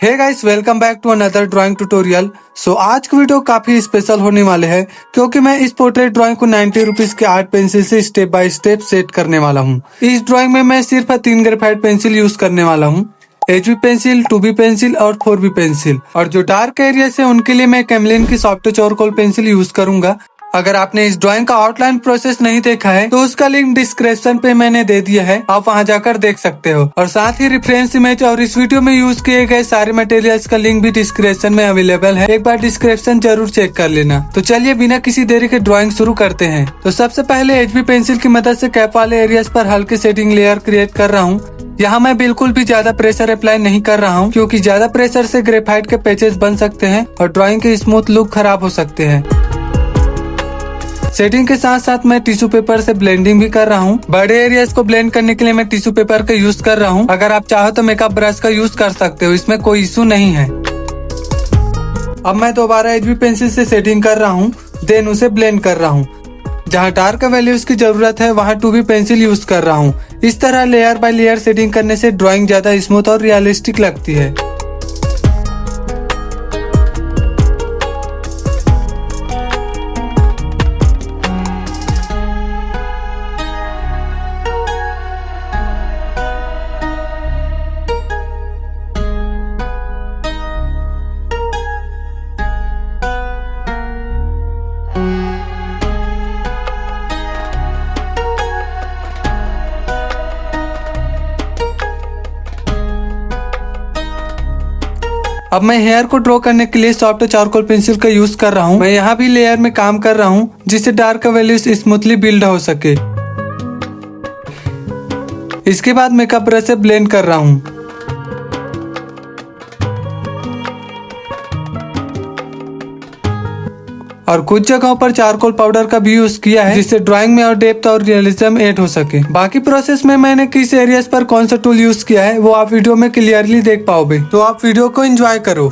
Hey guys, welcome back to another drawing tutorial. So आज की video काफी special होने वाले है क्योंकि मैं इस पोर्ट्रेट ड्राइंग को 90 रुपीज के आर्ट पेंसिल से स्टेप बाय स्टेप सेट करने वाला हूँ। इस ड्राइंग में मैं सिर्फ 3 ग्रेफाइट पेंसिल यूज करने वाला हूँ, HB पेंसिल, 2B पेंसिल और 4B पेंसिल। और जो डार्क एरियाज है उनके लिए मैं कैमलिन की सॉफ्ट चारकोल पेंसिल यूज करूंगा। अगर आपने इस ड्राइंग का आउटलाइन प्रोसेस नहीं देखा है तो उसका लिंक डिस्क्रिप्शन पे मैंने दे दिया है, आप वहां जाकर देख सकते हो। और साथ ही रेफरेंस इमेज और इस वीडियो में यूज किए गए सारे मटेरियल्स का लिंक भी डिस्क्रिप्शन में अवेलेबल है, एक बार डिस्क्रिप्शन जरूर चेक कर लेना। तो चलिए बिना किसी देरी के ड्राइंग शुरू करते हैं। तो सबसे पहले HB पेंसिल की मदद से कैप वाले एरियाज पर हल्की सेटिंग लेयर क्रिएट कर रहा हूँ। यहाँ मैं बिल्कुल भी ज्यादा प्रेशर अप्लाई नहीं कर रहा हूँ क्योंकि ज्यादा प्रेशर से ग्रेफाइट के पैचेस बन सकते हैं और ड्राइंग के स्मूथ लुक खराब हो सकते हैं। सेटिंग के साथ साथ मैं टिश्यू पेपर से ब्लेंडिंग भी कर रहा हूँ। बड़े एरियाज को ब्लेंड करने के लिए मैं टिश्यू पेपर का यूज कर रहा हूँ। अगर आप चाहो तो मेकअप ब्रश का यूज कर सकते हो, इसमें कोई इशू नहीं है। अब मैं दोबारा HB पेंसिल से सेटिंग कर रहा हूँ, देन उसे ब्लेंड कर रहा हूँ। जहाँ डार्क वैल्यूज की जरूरत है वहाँ 2B पेंसिल यूज कर रहा हूँ। इस तरह लेयर बाय लेयर सेटिंग करने से ड्राइंग ज्यादा स्मूथ और रियलिस्टिक लगती है। अब मैं हेयर को ड्रॉ करने के लिए सॉफ्ट चारकोल पेंसिल का यूज कर रहा हूँ। मैं यहाँ भी लेयर में काम कर रहा हूँ जिससे डार्क वैल्यूज स्मूथली बिल्ड हो सके। इसके बाद मेकअप ब्रश से ब्लेंड कर रहा हूँ। और कुछ जगहों पर चारकोल पाउडर का भी यूज किया है जिससे ड्राइंग में और डेप्थ और रियलिज्म ऐड हो सके। बाकी प्रोसेस में मैंने किस एरियाज पर कौन सा टूल यूज किया है वो आप वीडियो में क्लियरली देख पाओगे, तो आप वीडियो को एंजॉय करो।